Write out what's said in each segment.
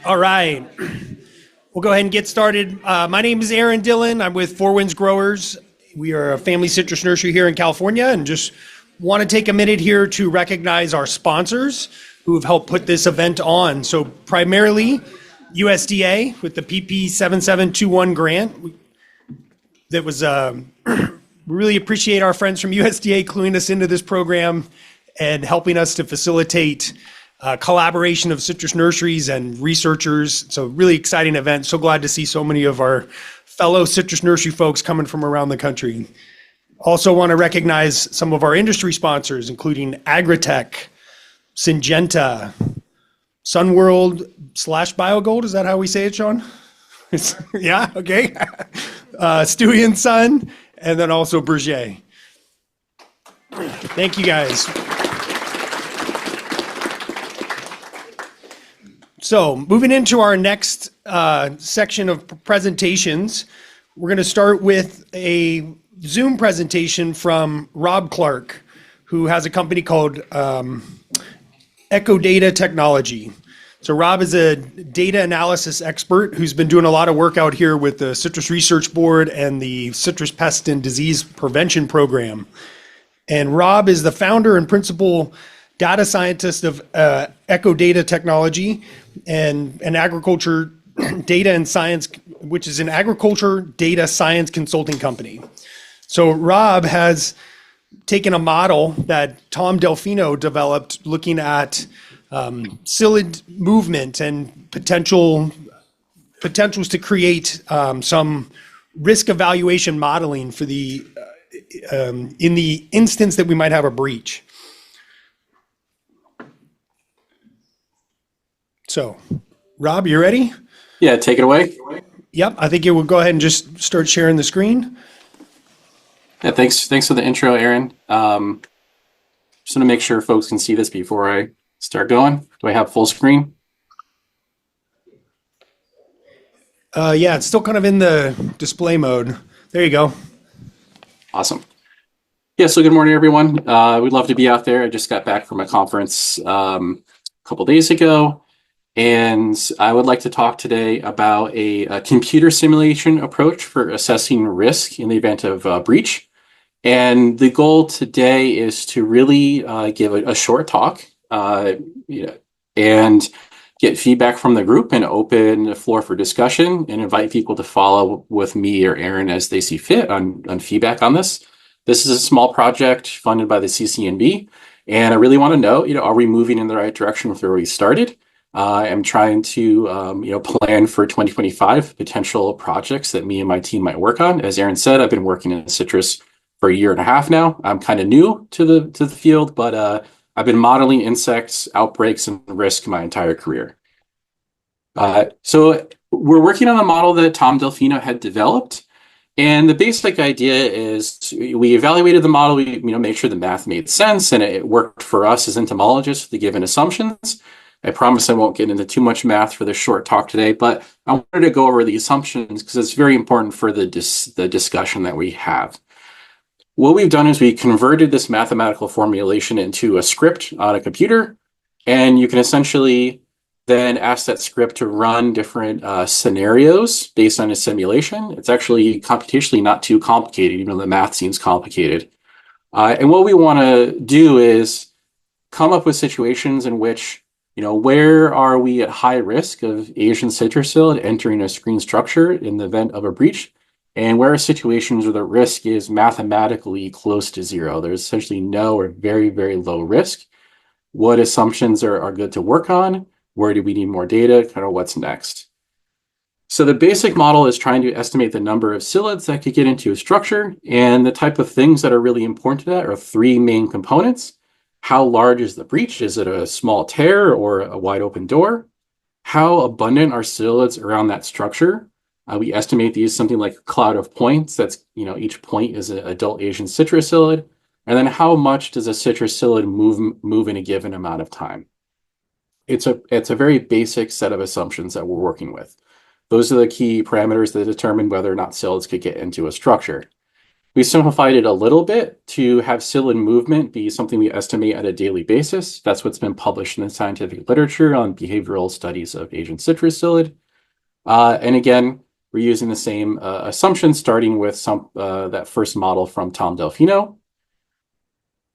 All right, we'll go ahead and get started. My name is Aaron Dillon. I'm with Four Winds Growers. We are a family citrus nursery here in California, and just want to take a minute here to recognize our sponsors who have helped put this event on. So primarily USDA with the PP 7721 grant. That was we really appreciate our friends from USDA cluing us into this program and helping us to facilitate collaboration of citrus nurseries and researchers. So really exciting event. So glad to see so many of our fellow citrus nursery folks coming from around the country. Also want to recognize some of our industry sponsors, including Agritech, Syngenta, Sunworld / BioGold. Is that how we say it, Sean? Yeah, okay. Stewie and Son, and then also Berger. Thank you guys. So moving into our next section of presentations, we're going to start with a Zoom presentation from Rob Clark, who has a company called EcoData Technology. So Rob is a data analysis expert who's been doing a lot of work out here with the Citrus Research Board and the Citrus Pest and Disease Prevention Program. And Rob is the founder and principal data scientist of EcoData Technology and an agriculture data and science, which is an agriculture data science consulting company. So Rob has taken a model that Tom Delfino developed looking at psyllid movement and potentials to create some risk evaluation modeling for the in the instance that we might have a breach. So, Rob, you ready? Yeah, take it away. Yep, I think you will go ahead and just start sharing the screen. Yeah, thanks for the intro, Aaron. Just want to make sure folks can see this before I start going. Do I have full screen? Yeah, it's still kind of in the display mode. There you go. Awesome. Yeah, so good morning, everyone. We'd love to be out there. I just got back from a conference a couple days ago, and I would like to talk today about a computer simulation approach for assessing risk in the event of a breach. And the goal today is to really give a short talk and get feedback from the group and open the floor for discussion and invite people to follow with me or Aaron as they see fit on feedback on this. This is a small project funded by the CCNB, and I really want to know, are we moving in the right direction with where we started? I'm trying to, plan for 2025 potential projects that me and my team might work on. As Aaron said, I've been working in citrus for a year and a half now. I'm kind of new to the field, but I've been modeling insects, outbreaks, and risk my entire career. So we're working on a model that Tom Delfino had developed. And the basic idea is we evaluated the model, we made sure the math made sense, and it worked for us as entomologists with the given assumptions. I promise I won't get into too much math for this short talk today, but I wanted to go over the assumptions because it's very important for the discussion that we have. What we've done is we converted this mathematical formulation into a script on a computer, and you can essentially then ask that script to run different scenarios based on a simulation. It's actually computationally not too complicated, even though the math seems complicated. And what we want to do is come up with situations in which, where are we at high risk of Asian Citrus Psyllid entering a screen structure in the event of a breach? And where are situations where the risk is mathematically close to zero? There's essentially no or very, very low risk. What assumptions are good to work on? Where do we need more data? Kind of what's next? So the basic model is trying to estimate the number of psyllids that could get into a structure. And the type of things that are really important to that are three main components. How large is the breach? Is it a small tear or a wide open door? How abundant are psyllids around that structure? We estimate these something like a cloud of points. That's, each point is an adult Asian citrus psyllid. And then how much does a citrus psyllid move in a given amount of time? It's a very basic set of assumptions that we're working with. Those are the key parameters that determine whether or not psyllids could get into a structure. We simplified it a little bit to have psyllid movement be something we estimate at a daily basis. That's what's been published in the scientific literature on behavioral studies of Asian citrus psyllid. And again, we're using the same assumptions, starting with that first model from Tom Delfino.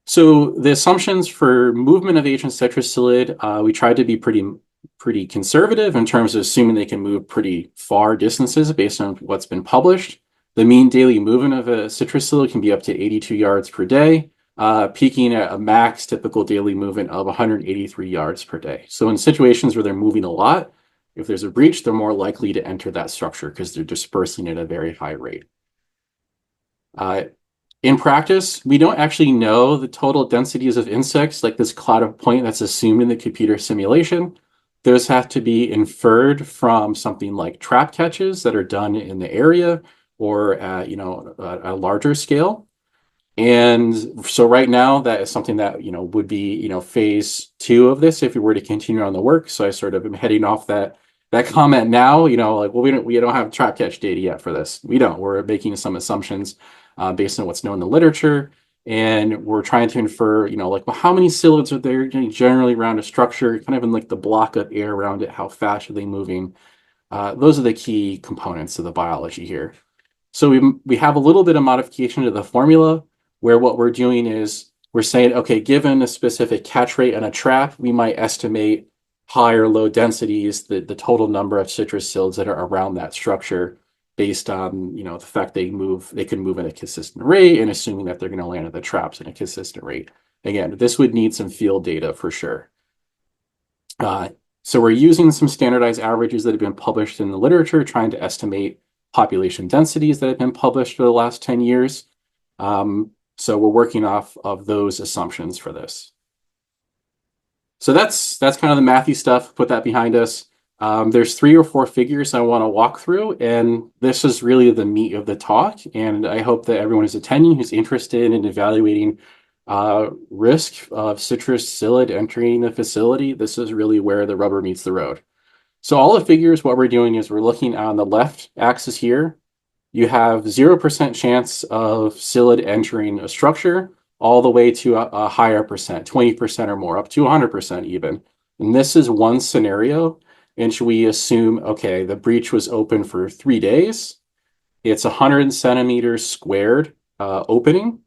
So the assumptions for movement of Asian citrus psyllid, we tried to be pretty conservative in terms of assuming they can move pretty far distances based on what's been published. The mean daily movement of a citrus psyllid can be up to 82 yards per day, peaking at a max typical daily movement of 183 yards per day. So in situations where they're moving a lot, if there's a breach, they're more likely to enter that structure because they're dispersing at a very high rate. In practice, we don't actually know the total densities of insects, like this cloud of point that's assumed in the computer simulation. Those have to be inferred from something like trap catches that are done in the area or at, a larger scale. And so right now, that is something that, would be, phase 2 of this if we were to continue on the work. So I sort of am heading off that comment now, like, well, we don't have trap catch data yet for this. We don't. We're making some assumptions based on what's known in the literature. And we're trying to infer, like, well, how many psyllids are there generally around a structure, kind of in like the block of air around it, how fast are they moving? Those are the key components of the biology here. So we have a little bit of modification to the formula where what we're doing is we're saying, okay, given a specific catch rate on a trap, we might estimate high or low densities, the total number of citrus psyllids that are around that structure based on, the fact they can move in a consistent rate and assuming that they're going to land at the traps in a consistent rate. Again, this would need some field data for sure. So we're using some standardized averages that have been published in the literature, trying to estimate population densities that have been published for the last 10 years. So we're working off of those assumptions for this. So that's kind of the mathy stuff, put that behind us. There's 3 or 4 figures I want to walk through, and this is really the meat of the talk. And I hope that everyone who's attending who's interested in evaluating risk of citrus psyllid entering the facility, this is really where the rubber meets the road. So all the figures, what we're doing is we're looking on the left axis here. You have 0% chance of psyllid entering a structure all the way to a higher percent, 20% or more, up to 100% even. And this is one scenario. And should we assume, okay, the breach was open for 3 days, it's 100 centimeters squared opening,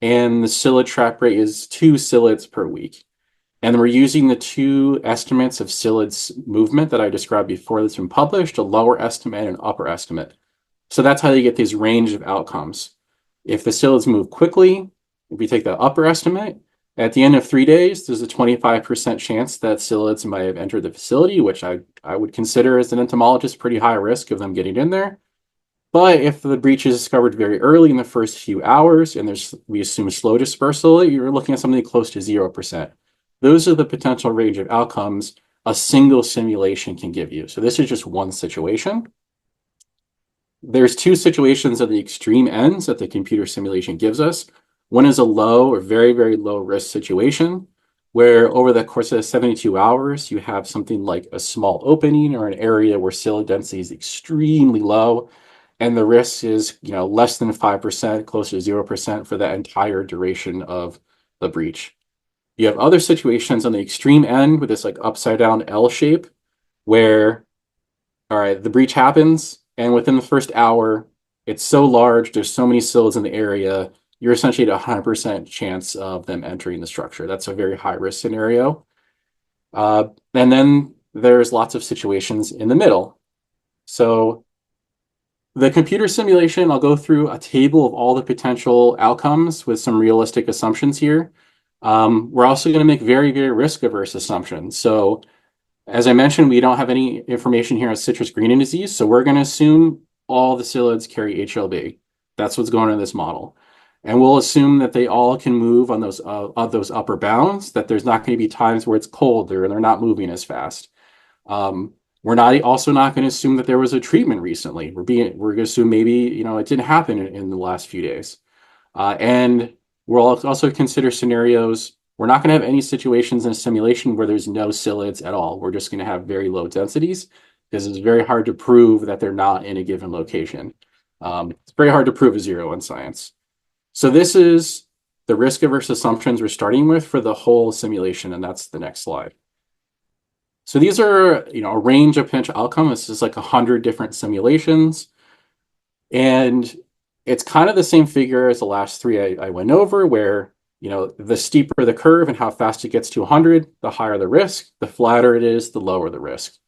and the psyllid trap rate is 2 psyllids per week. And we're using the 2 estimates of psyllids movement that I described before that's been published, a lower estimate and an upper estimate. So that's how you get these range of outcomes. If the psyllids move quickly, if we take the upper estimate, at the end of 3 days, there's a 25% chance that psyllids might have entered the facility, which I would consider as an entomologist pretty high risk of them getting in there. But if the breach is discovered very early in the first few hours, and we assume slow dispersal, you're looking at something close to 0%. Those are the potential range of outcomes a single simulation can give you. So this is just one situation. There's 2 situations at the extreme ends that the computer simulation gives us. One is a low or very, very low risk situation where over the course of 72 hours, you have something like a small opening or an area where psyllid density is extremely low. And the risk is, less than 5%, closer to 0% for the entire duration of the breach. You have other situations on the extreme end with this like upside down L shape where, all right, the breach happens and within the first hour, it's so large, there's so many psyllids in the area, you're essentially at a 100% chance of them entering the structure. That's a very high risk scenario. And then there's lots of situations in the middle. So the computer simulation, I'll go through a table of all the potential outcomes with some realistic assumptions here. We're also going to make very, very risk-averse assumptions. So as I mentioned, we don't have any information here on citrus greening disease, so we're going to assume all the psyllids carry HLB. That's what's going on in this model. And we'll assume that they all can move on those upper bounds, that there's not going to be times where it's colder and they're not moving as fast. We're also not going to assume that there was a treatment recently. We're going to assume maybe, it didn't happen in the last few days. And we'll also consider scenarios. We're not going to have any situations in a simulation where there's no psyllids at all. We're just going to have very low densities because it's very hard to prove that they're not in a given location. It's very hard to prove a 0 in science. So this is the risk averse assumptions we're starting with for the whole simulation, and that's the next slide. So these are, a range of potential outcomes. This is like 100 different simulations. And it's kind of the same figure as the last three I went over, where, the steeper the curve and how fast it gets to 100, the higher the risk. The flatter it is, the lower the risk.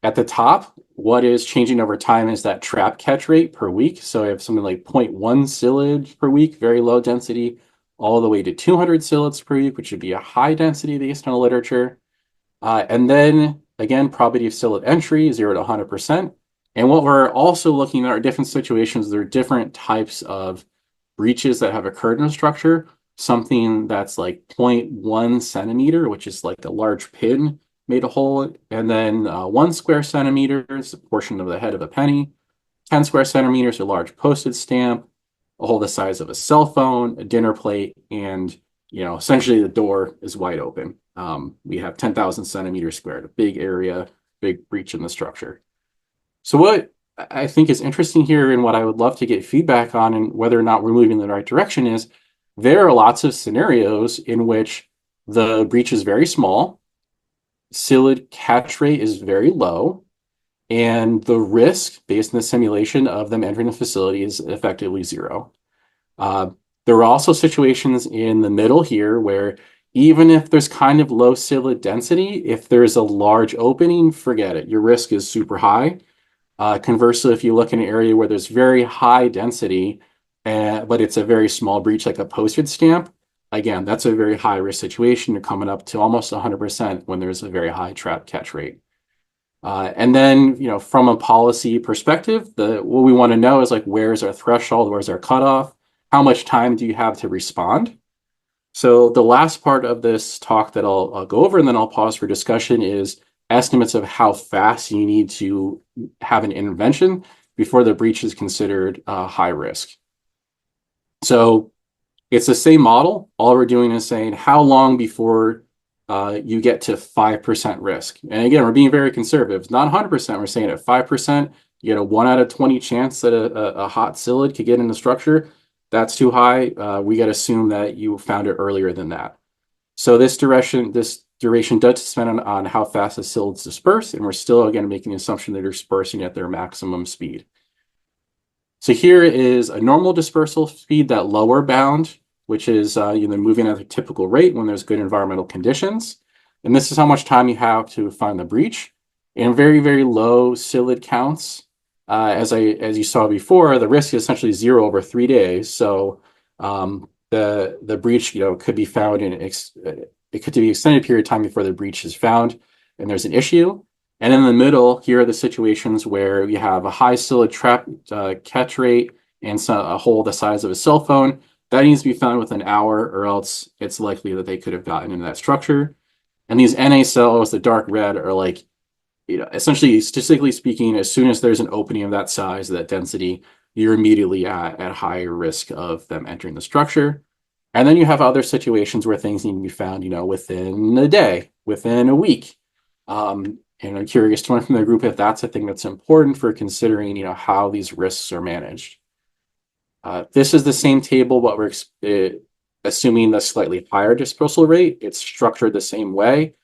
At the top, what is changing over time is that trap catch rate per week. So I have something like 0.1 psyllid per week, very low density, all the way to 200 psyllids per week, which would be a high density based on the literature. And then again, probability of psyllid entry, 0 to 100%. And what we're also looking at are different situations. There are different types of breaches that have occurred in a structure. Something that's like 0.1 centimeter, which is like a large pin made a hole, and then 1 square centimeter is a portion of the head of a penny, 10 square centimeters, a large postage stamp, a hole the size of a cell phone, a dinner plate, and essentially the door is wide open. We have 10,000 centimeters squared, a big area, big breach in the structure. So what I think is interesting here, and what I would love to get feedback on, and whether or not we're moving in the right direction, is there are lots of scenarios in which the breach is very small, psyllid catch rate is very low, and the risk based on the simulation of them entering the facility is effectively zero. There are also situations in the middle here where even if there's kind of low psyllid density, if there's a large opening, forget it. Your risk is super high. Conversely, if you look in an area where there's very high density, but it's a very small breach like a postage stamp, again, that's a very high risk situation. You're coming up to almost 100% when there's a very high trap catch rate. And then, from a policy perspective, what we want to know is like, where's our threshold? Where's our cutoff? How much time do you have to respond? So the last part of this talk that I'll go over, and then I'll pause for discussion, is estimates of how fast you need to have an intervention before the breach is considered high risk. So it's the same model. All we're doing is saying how long before you get to 5% risk. And again, we're being very conservative. It's not 100%. We're saying at 5%, you get a 1 out of 20 chance that a hot psyllid could get in the structure. That's too high. We got to assume that you found it earlier than that. So this duration does depend on how fast the psyllids disperse, and we're still, again, making the assumption that they're dispersing at their maximum speed. So here is a normal dispersal speed, that lower bound, which is moving at a typical rate when there's good environmental conditions. And this is how much time you have to find the breach. And very, very low psyllid counts. As you saw before, the risk is essentially 0 over 3 days. So the breach, could be found in it could be an extended period of time before the breach is found, and there's an issue. And in the middle, here are the situations where you have a high psyllid trap catch rate and a hole the size of a cell phone. That needs to be found within an hour, or else it's likely that they could have gotten into that structure. And these NA cells, the dark red, are like, essentially, statistically speaking, as soon as there's an opening of that size, that density, you're immediately at higher risk of them entering the structure. And then you have other situations where things need to be found, within a day, within a week. And I'm curious to learn from the group if that's a thing that's important for considering, how these risks are managed. This is the same table, but we're assuming the slightly higher dispersal rate. It's structured the same way.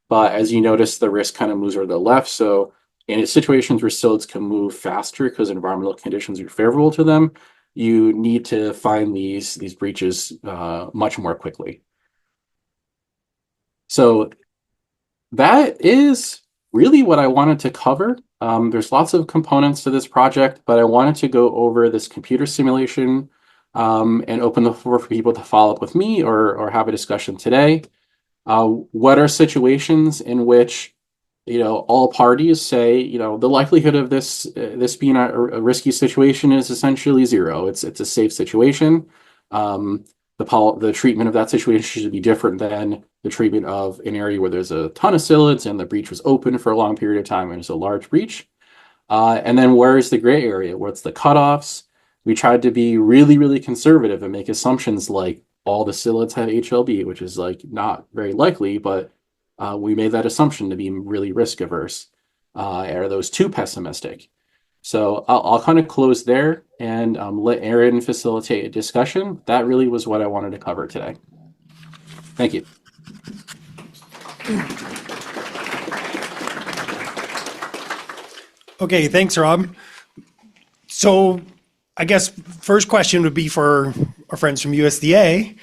But as you notice, the risk kind of moves over to the left. So in situations where psyllids can move faster because environmental conditions are favorable to them, you need to find these breaches much more quickly. So that is really what I wanted to cover. There's lots of components to this project, but I wanted to go over this computer simulation and open the floor for people to follow up with me or have a discussion today. What are situations in which all parties say the likelihood of this being a risky situation is essentially 0. It's a safe situation. The treatment of that situation should be different than the treatment of an area where there's a ton of psyllids and the breach was open for a long period of time and it's a large breach. And then where is the gray area? What's the cutoffs? We tried to be really, really conservative and make assumptions like all the psyllids have HLB, which is like not very likely, but we made that assumption to be really risk averse. Are those too pessimistic? So I'll kind of close there and let Aaron facilitate a discussion. That really was what I wanted to cover today. Thank you. Okay, thanks, Rob. So I guess first question would be for our friends from USDA.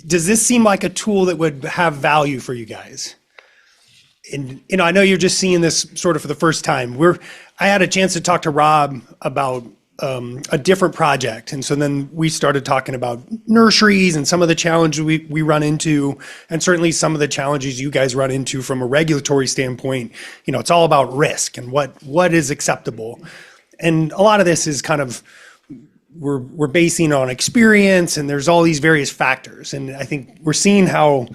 Does this seem like a tool that would have value for you guys? And I know you're just seeing this sort of for the first time. I had a chance to talk to Rob about a different project, and so then we started talking about nurseries and some of the challenges we run into, and certainly some of the challenges you guys run into from a regulatory standpoint. It's all about risk and what is acceptable, and a lot of this is kind of we're basing on experience, and there's all these various factors, and I think we're seeing how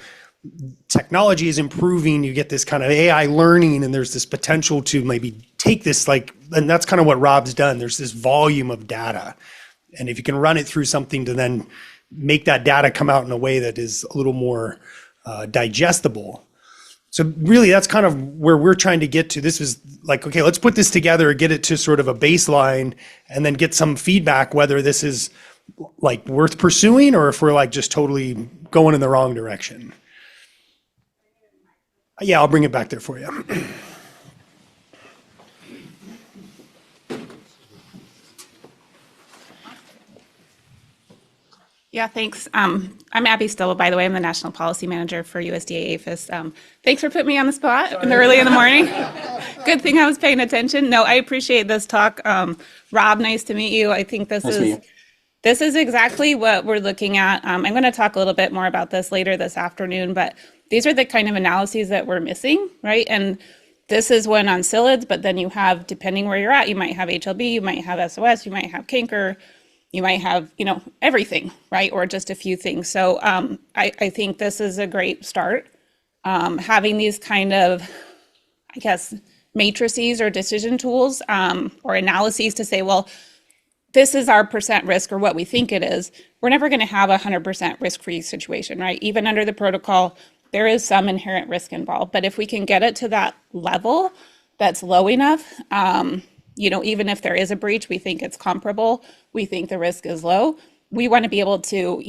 technology is improving. You get this kind of AI learning, and there's this potential to maybe take this and that's kind of what Rob's done. There's this volume of data, and if you can run it through something to then make that data come out in a way that is a little more digestible. So really, that's kind of where we're trying to get to. This is like, okay, let's put this together, get it to sort of a baseline, and then get some feedback whether this is like worth pursuing or if we're like just totally going in the wrong direction. Yeah, I'll bring it back there for you. Yeah, thanks. I'm Abby Stilla, by the way. I'm the National Policy Manager for USDA APHIS. Thanks for putting me on the spot early in the morning. Good thing I was paying attention. No, I appreciate this talk. Rob, nice to meet you. I think this is exactly what we're looking at. I'm going to talk a little bit more about this later this afternoon, but these are the kind of analyses that we're missing, right? And this is one on psyllids, but then you have, depending where you're at, you might have HLB, you might have SOS, you might have canker, you might have, everything, right? Or just a few things. So I think this is a great start. Having these kind of, I guess, matrices or decision tools or analyses to say, well, this is our percent risk or what we think it is. We're never going to have a 100% risk-free situation, right? Even under the protocol, there is some inherent risk involved. But if we can get it to that level that's low enough, even if there is a breach, we think it's comparable, we think the risk is low, we want to be able to,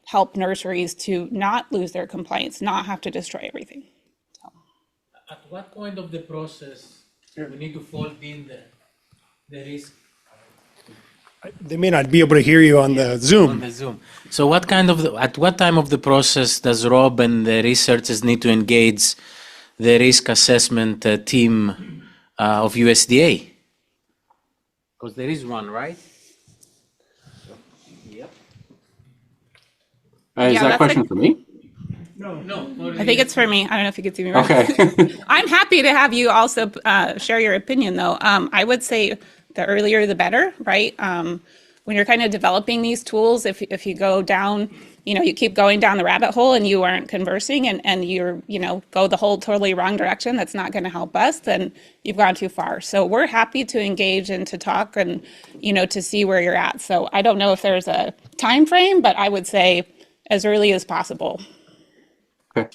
help nurseries to not lose their compliance, not have to destroy everything. At what point of the process we need to fold in the risk? They may not be able to hear you on the Zoom. On the Zoom. So at what time of the process does Rob and the researchers need to engage the risk assessment team of USDA? Because there is one, right? Yep. Is that a question for me? No. I think it's for me. I don't know if you could see me right. Okay. I'm happy to have you also share your opinion, though. I would say the earlier the better, right? When you're kind of developing these tools, if you go down, you keep going down the rabbit hole and you aren't conversing and you're, go the whole totally wrong direction, that's not going to help us, then you've gone too far. So we're happy to engage and to talk and, to see where you're at. So I don't know if there's a time frame, but I would say as early as possible. Okay.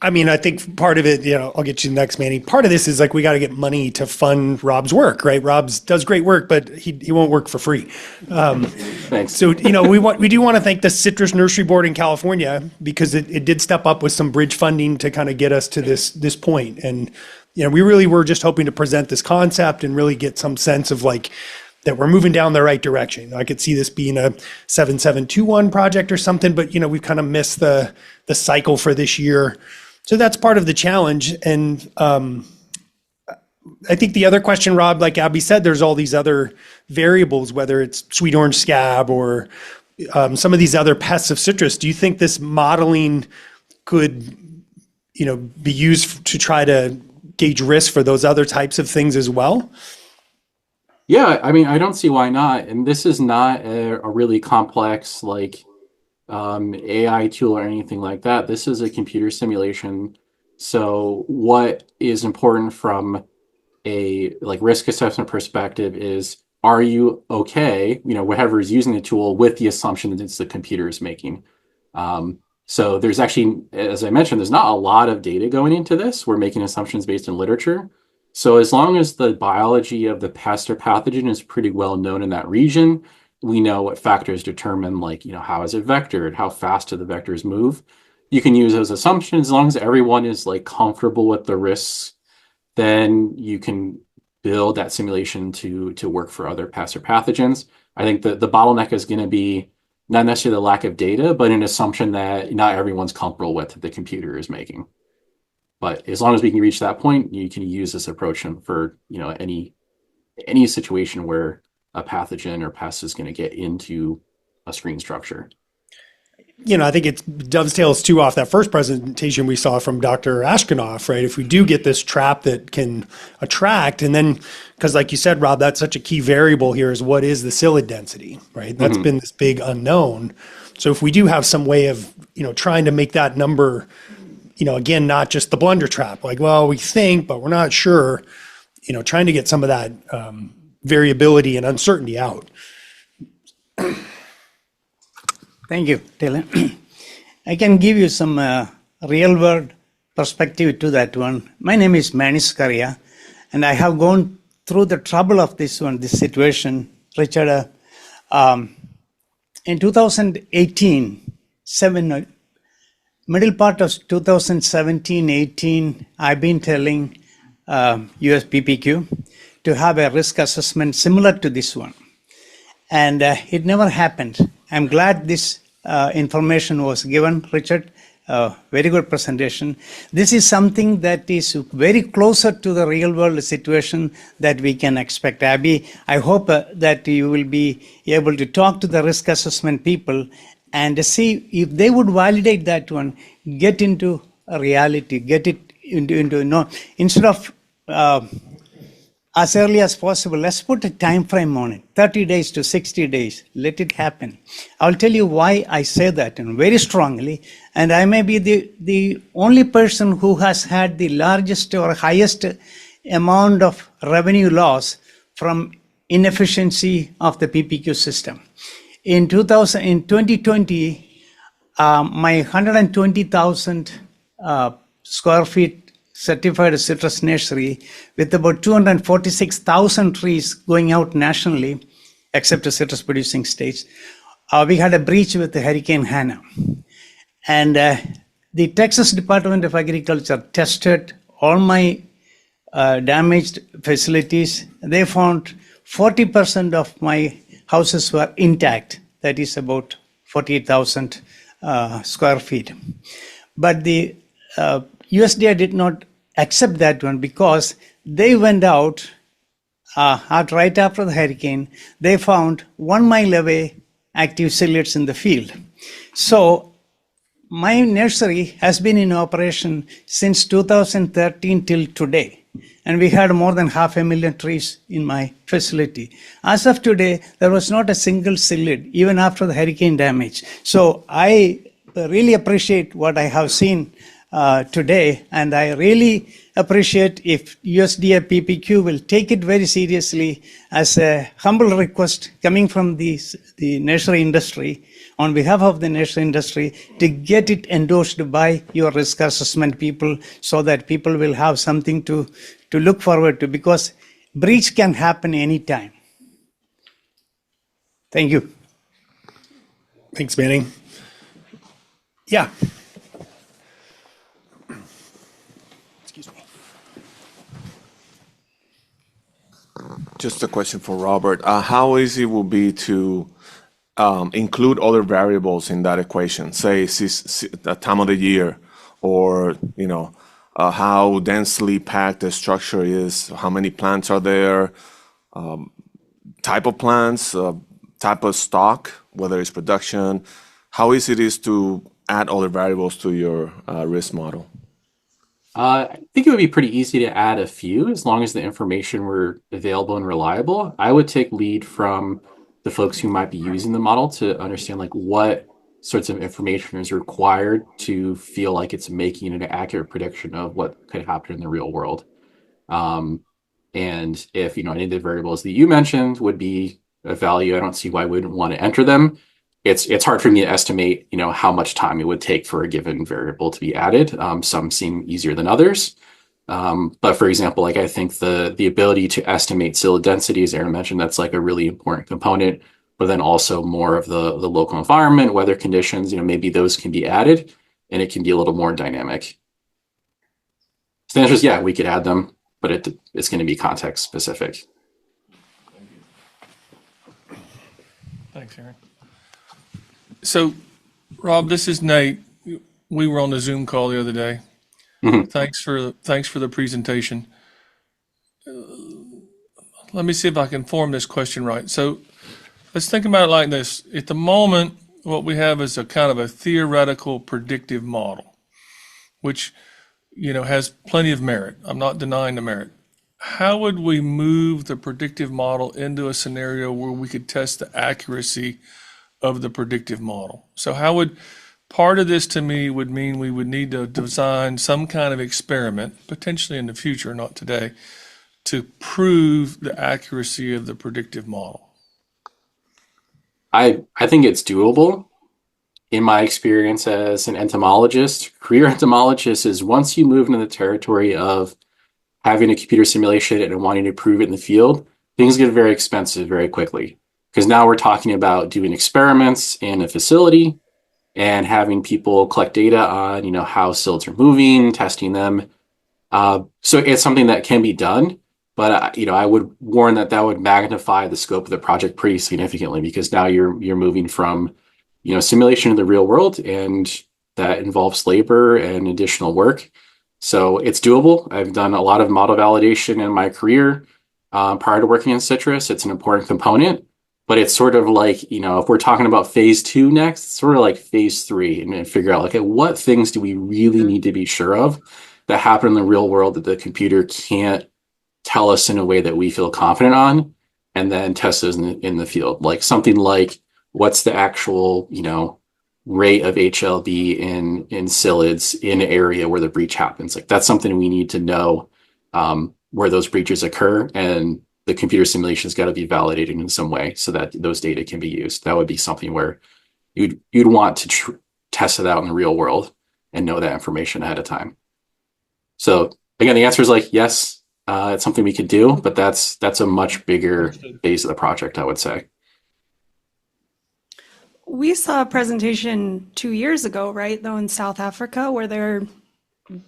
I mean, I think part of it, I'll get you next, Manny. Part of this is like we got to get money to fund Rob's work, right? Rob's does great work, but he won't work for free. Thanks. So, we do want to thank the Citrus Nursery Board in California because it did step up with some bridge funding to kind of get us to this point. And, we really were just hoping to present this concept and really get some sense of that we're moving down the right direction. I could see this being a 7721 project or something, but, we've kind of missed the cycle for this year. So that's part of the challenge. And I think the other question, Rob, like Abby said, there's all these other variables, whether it's sweet orange scab or some of these other pests of citrus. Do you think this modeling could, be used to try to gauge risk for those other types of things as well? Yeah, I mean, I don't see why not. And this is not a really complex AI tool or anything like that. This is a computer simulation. So what is important from a risk assessment perspective is, are you okay, whoever is using the tool, with the assumption that it's the computer is making. So there's actually, as I mentioned, there's not a lot of data going into this. We're making assumptions based on literature. So as long as the biology of the pest or pathogen is pretty well known in that region, we know what factors determine, like, how is it vectored? How fast do the vectors move? You can use those assumptions as long as everyone is like comfortable with the risks, then you can build that simulation to work for other pests or pathogens. I think the bottleneck is going to be not necessarily the lack of data, but an assumption that not everyone's comfortable with that the computer is making. But as long as we can reach that point, you can use this approach for any situation where a pathogen or pest is going to get into a screen structure. I think it dovetails too off that first presentation we saw from Dr. Ashkanoff, right? If we do get this trap that can attract, and then, because like you said, Rob, that's such a key variable here is what is the psyllid density, right? That's been this big unknown. So if we do have some way of, trying to make that number, again, not just the blunder trap, like, well, we think, but we're not sure, trying to get some of that variability and uncertainty out. Thank you, Dylan. I can give you some real-world perspective to that one. My name is Manish Karia, and I have gone through the trouble of this situation, Richard. In 2018, middle part of 2017-18, I've been telling US PPQ to have a risk assessment similar to this one. And it never happened. I'm glad this information was given, Richard. Very good presentation. This is something that is very closer to the real world situation that we can expect. Abby, I hope that you will be able to talk to the risk assessment people and see if they would validate that one, get into a reality, get it into instead of as early as possible, let's put a time frame on it, 30 days to 60 days, let it happen. I'll tell you why I say that, and very strongly, and I may be the only person who has had the largest or highest amount of revenue loss from inefficiency of the PPQ system. In 2020, my 120,000 square feet certified citrus nursery with about 246,000 trees going out nationally, except the citrus producing states. We had a breach with the Hurricane Hannah. And the Texas Department of Agriculture tested all my damaged facilities. They found 40% of my houses were intact. That is about 48,000 square feet. But the USDA did not accept that one because they went out right after the hurricane. They found 1 mile away active psyllids in the field. So my nursery has been in operation since 2013 till today. And we had more than 500,000 trees in my facility. As of today, there was not a single psyllid, even after the hurricane damage. So I really appreciate what I have seen today, and I really appreciate if USDA PPQ will take it very seriously as a humble request coming from the nursery industry, on behalf of the nursery industry, to get it endorsed by your risk assessment people so that people will have something to look forward to, because breach can happen anytime. Thank you. Thanks, Manning. Yeah. Excuse me. Just a question for Robert. How easy will be to include other variables in that equation, say the time of the year, or how densely packed the structure is, how many plants are there, type of plants, type of stock, whether it's production, how easy it is to add other variables to your risk model? I think it would be pretty easy to add a few as long as the information were available and reliable. I would take lead from the folks who might be using the model to understand like what sorts of information is required to feel like it's making an accurate prediction of what could happen in the real world. And if any of the variables that you mentioned would be a value, I don't see why we wouldn't want to enter them. It's hard for me to estimate, how much time it would take for a given variable to be added. Some seem easier than others. But for example, like I think the ability to estimate psyllid density, as Aaron mentioned, that's like a really important component. But then also more of the local environment, weather conditions, maybe those can be added, and it can be a little more dynamic. So the answer is yeah, we could add them, but it's going to be context specific. Thanks, Aaron. So, Rob, this is Nate. We were on the Zoom call the other day. Mhm. Thanks for the presentation. Let me see if I can form this question right. So, let's think about it like this. At the moment, what we have is a kind of a theoretical predictive model, which has plenty of merit. I'm not denying the merit. How would we move the predictive model into a scenario where we could test the accuracy of the predictive model? So how would part of this to me would mean we would need to design some kind of experiment, potentially in the future, not today, to prove the accuracy of the predictive model? I think it's doable. In my experience as an entomologist, career entomologist, is once you move into the territory of having a computer simulation and wanting to prove it in the field, things get very expensive very quickly. Because now we're talking about doing experiments in a facility and having people collect data on, how psyllids are moving, testing them. So it's something that can be done, but I would warn that would magnify the scope of the project pretty significantly, because now you're moving from simulation in the real world, and that involves labor and additional work. So it's doable. I've done a lot of model validation in my career prior to working in citrus. It's an important component, but it's sort of like, if we're talking about phase 2 next, it's sort of like phase 3, and figure out, okay, what things do we really need to be sure of that happen in the real world that the computer can't tell us in a way that we feel confident on, and then test those in the field. Like something like, what's the actual, rate of HLB in psyllids in an area where the breach happens? Like that's something we need to know where those breaches occur, and the computer simulation has got to be validated in some way so that those data can be used. That would be something where you'd want to test it out in the real world and know that information ahead of time. So again, the answer is like, yes, it's something we could do, but that's a much bigger phase of the project, I would say. We saw a presentation 2 years ago, right, though, in South Africa, where they're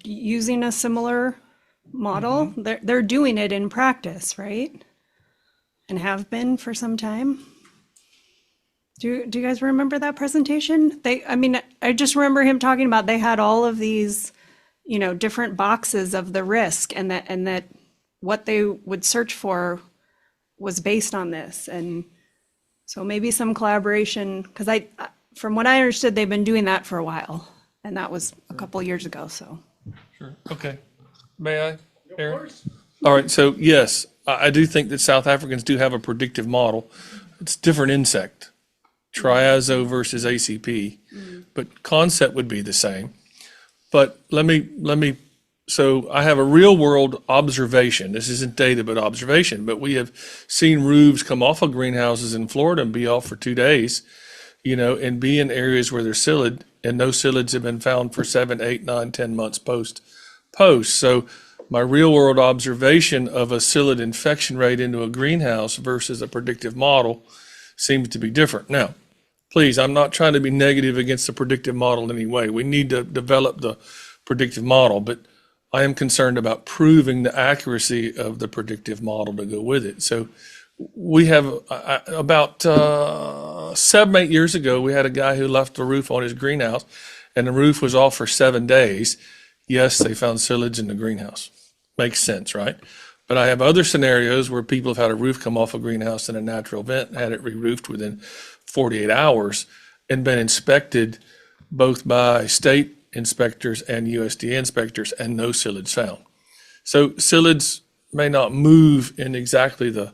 using a similar model. They're doing it in practice, right? And have been for some time. Do you guys remember that presentation? I just remember him talking about they had all of these, different boxes of the risk, and that what they would search for was based on this. And so maybe some collaboration, because from what I understood, they've been doing that for a while, and that was a couple of years ago. So, Sure. Okay. May I, Aaron? All right. So yes, I do think that South Africans do have a predictive model. It's different insect, triazo versus ACP, but concept would be the same. But let me. So I have a real world observation. This isn't data, but observation. But we have seen roofs come off of greenhouses in Florida and be off for 2 days, and be in areas where there's psyllid, and no psyllids have been found for 7, 8, 9, 10 months post. So my real world observation of a psyllid infection rate into a greenhouse versus a predictive model seems to be different. Now, please, I'm not trying to be negative against the predictive model in any way. We need to develop the predictive model, but I am concerned about proving the accuracy of the predictive model to go with it. So we have about 7, 8 years ago, we had a guy who left the roof on his greenhouse, and the roof was off for 7 days. Yes, they found psyllids in the greenhouse. Makes sense, right? But I have other scenarios where people have had a roof come off a greenhouse in a natural event, and had it re-roofed within 48 hours, and been inspected both by state inspectors and USDA inspectors, and no psyllids found. So psyllids may not move in exactly the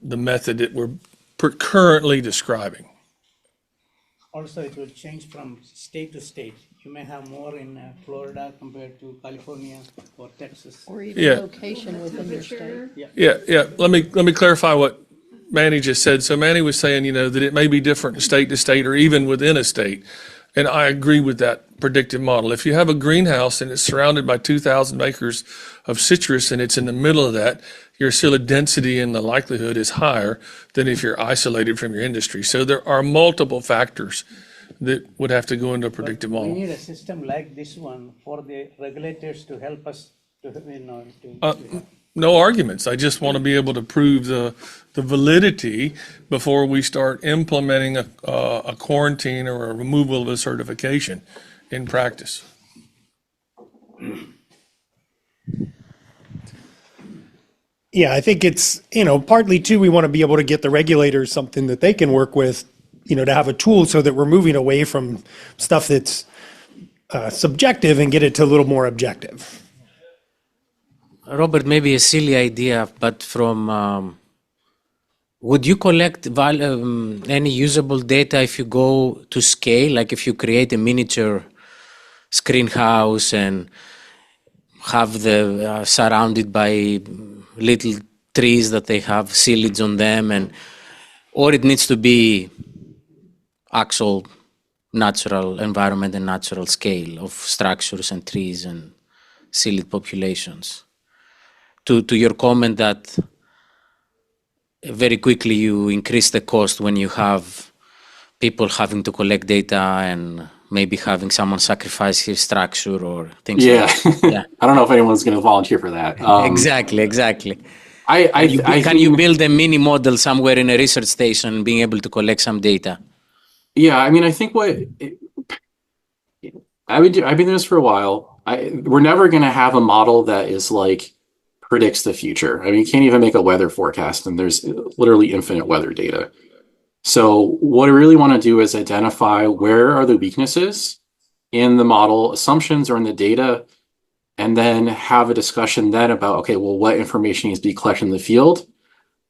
method that we're currently describing. Also, it will change from state to state. You may have more in Florida compared to California or Texas. Or even Yeah. location within your state. Yeah. Let me clarify what Manny just said. So Manny was saying, that it may be different state to state or even within a state. And I agree with that predictive model. If you have a greenhouse and it's surrounded by 2,000 acres of citrus and it's in the middle of that, your psyllid density and the likelihood is higher than if you're isolated from your industry. So there are multiple factors that would have to go into a predictive We model. need a system like this one for the regulators to help us to, No arguments. I just want to be able to prove the validity before we start implementing a quarantine or a removal of a certification in practice. Yeah, I think it's, partly too, we want to be able to get the regulators something that they can work with, to have a tool so that we're moving away from stuff that's subjective and get it to a little more objective. Robert, maybe a silly idea, but would you collect any usable data if you go to scale, like if you create a miniature screen house and have the surrounded by little trees that they have psyllids on them, or it needs to be actual natural environment and natural scale of structures and trees and psyllid populations? To your comment that very quickly you increase the cost when you have people having to collect data and maybe having someone sacrifice his structure or things like that. Yeah. I don't know if anyone's going to volunteer for that. Exactly. Can you build a mini model somewhere in a research station being able to collect some data? Yeah, I mean, I think I've been doing this for a while. We're never going to have a model that is like predicts the future. I mean, you can't even make a weather forecast, and there's literally infinite weather data. So what I really want to do is identify where are the weaknesses in the model assumptions or in the data, and then have a discussion then about, okay, well, what information needs to be collected in the field.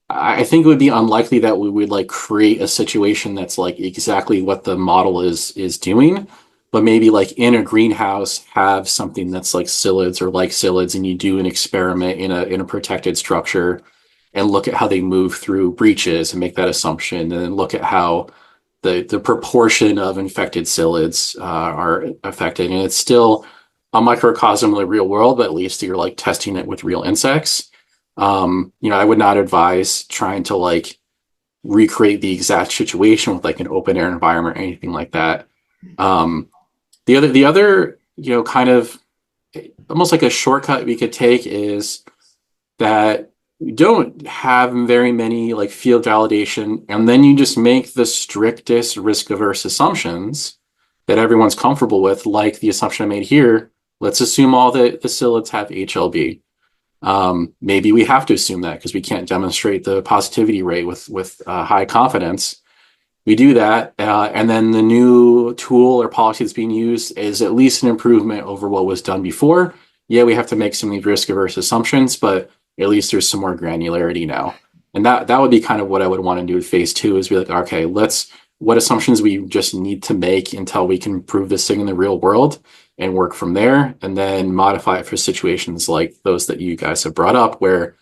I think it would be unlikely that we would like create a situation that's like exactly what the model is doing, but maybe like in a greenhouse have something that's like psyllids or like psyllids, and you do an experiment in a protected structure and look at how they move through breaches and make that assumption, and then look at how the proportion of infected psyllids are affected. And it's still a microcosm of the real world, but at least you're like testing it with real insects. I would not advise trying to like recreate the exact situation with like an open air environment or anything like that. The other, kind of almost like a shortcut we could take is that we don't have very many like field validation, and then you just make the strictest risk averse assumptions that everyone's comfortable with, like the assumption I made here. Let's assume all the psyllids have HLB. Maybe we have to assume that because we can't demonstrate the positivity rate with high confidence. We do that, and then the new tool or policy that's being used is at least an improvement over what was done before. Yeah, we have to make some of these risk-averse assumptions, but at least there's some more granularity now. And that would be kind of what I would want to do with phase 2 is be like, okay, what assumptions we just need to make until we can prove this thing in the real world and work from there, and then modify it for situations like those that you guys have brought up where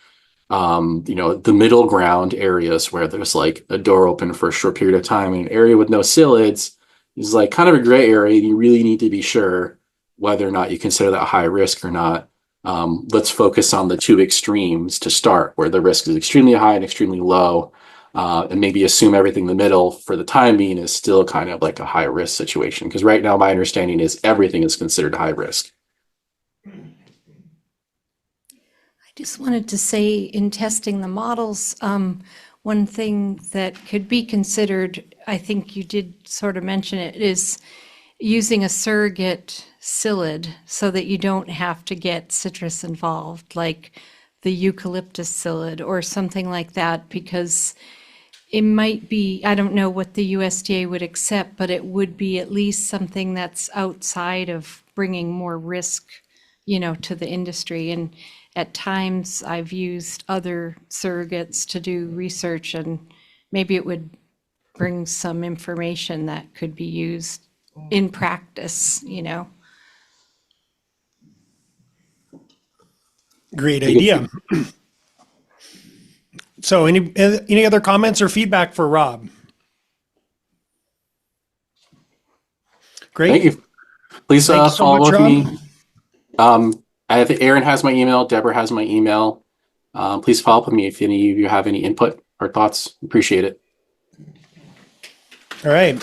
the middle ground areas where there's like a door open for a short period of time and an area with no psyllids is like kind of a gray area. You really need to be sure whether or not you consider that high risk or not. Let's focus on the two extremes to start, where the risk is extremely high and extremely low, and maybe assume everything in the middle for the time being is still kind of like a high risk situation. Because right now my understanding is everything is considered high risk. I just wanted to say, in testing the models, one thing that could be considered, I think you did sort of mention it, is using a surrogate psyllid so that you don't have to get citrus involved, like the eucalyptus psyllid or something like that, because it might be, I don't know what the USDA would accept, but it would be at least something that's outside of bringing more risk, to the industry. And at times I've used other surrogates to do research, and maybe it would bring some information that could be used in practice, Great idea. So any other comments or feedback for Rob? Great. Thank you. Please Thank you so follow much, with Rob. me. I have Aaron has my email. Deborah has my email. Please follow up with me if any of you have any input or thoughts. Appreciate it. All right.